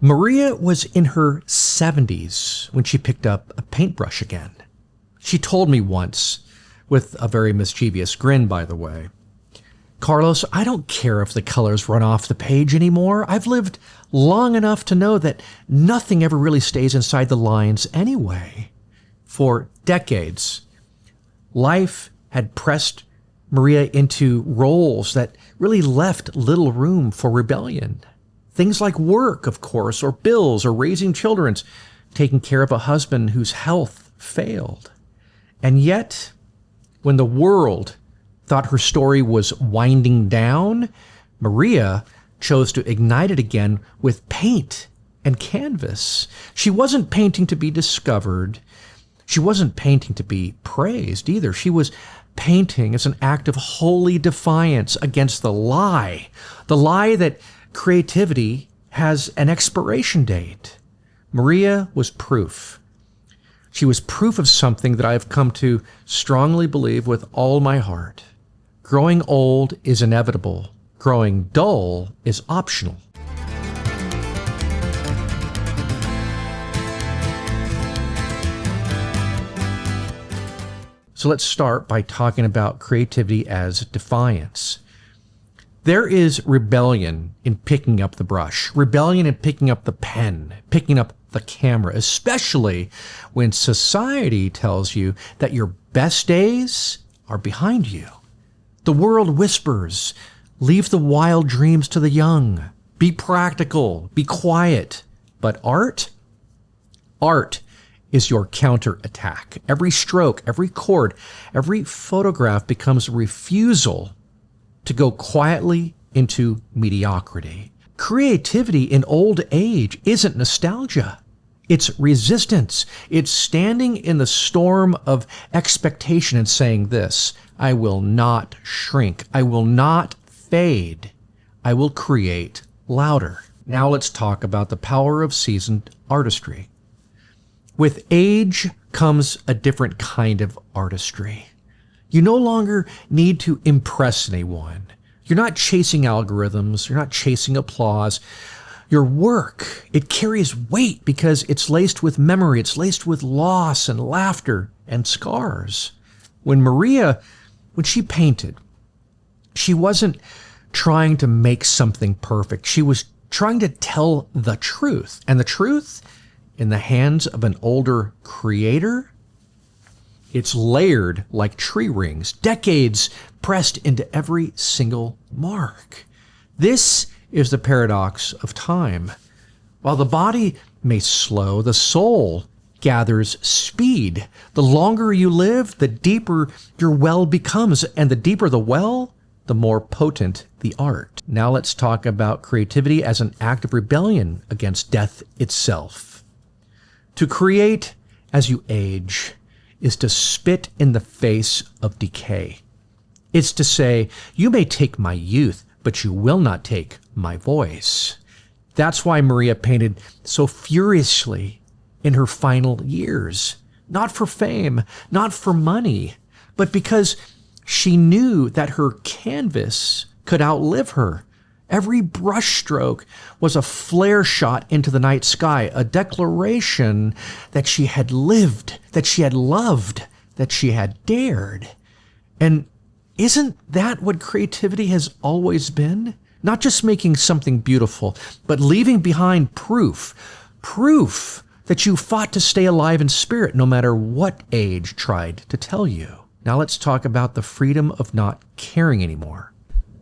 Maria was in her 70s when she picked up a paintbrush again. She told me once, with a very mischievous grin, by the way, "Carlos, I don't care if the colors run off the page anymore. I've lived long enough to know that nothing ever really stays inside the lines anyway." For decades, life had pressed Maria into roles that really left little room for rebellion. Things like work, of course, or bills, or raising children, taking care of a husband whose health failed. And yet, when the world thought her story was winding down, Maria chose to ignite it again with paint and canvas. She wasn't painting to be discovered. She wasn't painting to be praised either. She was painting as an act of holy defiance against the lie that creativity has an expiration date. Maria was proof. She was proof of something that I have come to strongly believe with all my heart. Growing old is inevitable. Growing dull is optional. So let's start by talking about creativity as defiance. There is rebellion in picking up the brush, rebellion in picking up the pen, picking up the camera, especially when society tells you that your best days are behind you. The world whispers, leave the wild dreams to the young, be practical, be quiet. But art is your counterattack. Every stroke, every chord, every photograph becomes a refusal to go quietly into mediocrity. Creativity in old age isn't nostalgia. It's resistance. It's standing in the storm of expectation and saying this: I will not shrink. I will not fade. I will create louder. Now let's talk about the power of seasoned artistry. With age comes a different kind of artistry. You no longer need to impress anyone. You're not chasing algorithms. You're not chasing applause. Your work, it carries weight because it's laced with memory. It's laced with loss and laughter and scars. When she painted, she wasn't trying to make something perfect. She was trying to tell the truth. And the truth, in the hands of an older creator, it's layered like tree rings, decades pressed into every single mark. This is the paradox of time. While the body may slow, the soul gathers speed. The longer you live, the deeper your well becomes, and the deeper the well, the more potent the art. Now let's talk about creativity as an act of rebellion against death itself. To create as you age is to spit in the face of decay. It's to say, you may take my youth, but you will not take my voice. That's why Maria painted so furiously in her final years. Not for fame, not for money, but because she knew that her canvas could outlive her. Every brushstroke was a flare shot into the night sky, a declaration that she had lived, that she had loved, that she had dared. And isn't that what creativity has always been? Not just making something beautiful, but leaving behind proof that you fought to stay alive in spirit no matter what age tried to tell you. Now let's talk about the freedom of not caring anymore.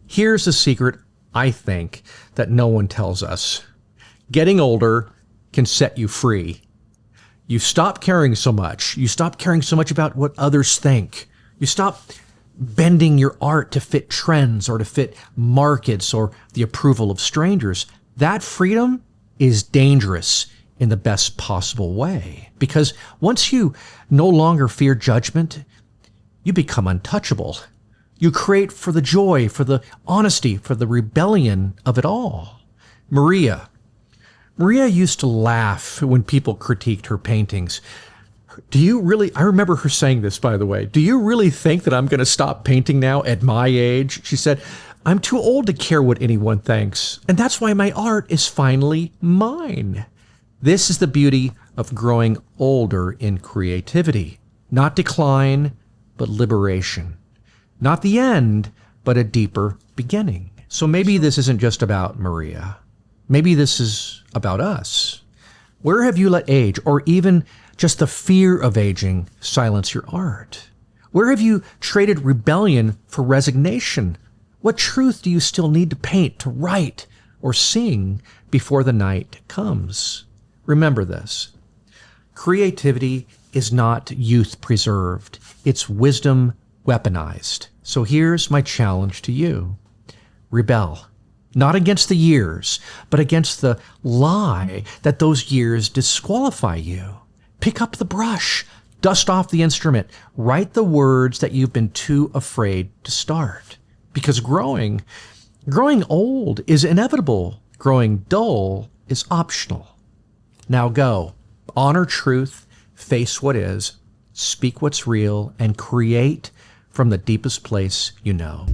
Here's the secret, I think, that no one tells us. Getting older can set you free. You stop caring so much. You stop caring so much about what others think. You stop bending your art to fit trends or to fit markets or the approval of strangers. That freedom is dangerous in the best possible way. Because once you no longer fear judgment, you become untouchable. You create for the joy, for the honesty, for the rebellion of it all. Maria used to laugh when people critiqued her paintings. Do you really, I remember her saying this, by the way, do you really think that I'm going to stop painting now at my age? She said, I'm too old to care what anyone thinks. And that's why my art is finally mine. This is the beauty of growing older in creativity. Not decline, but liberation. Not the end, but a deeper beginning. So maybe this isn't just about Maria. Maybe this is about us. Where have you let age, or even just the fear of aging, silence your art? Where have you traded rebellion for resignation? What truth do you still need to paint, to write, or sing before the night comes? Remember this. Creativity is not youth preserved. It's wisdom weaponized. So here's my challenge to you. Rebel. Not against the years, but against the lie that those years disqualify you. Pick up the brush, dust off the instrument, write the words that you've been too afraid to start. Because growing old is inevitable. Growing dull is optional. Now go, honor truth, face what is, speak what's real, and create from the deepest place you know.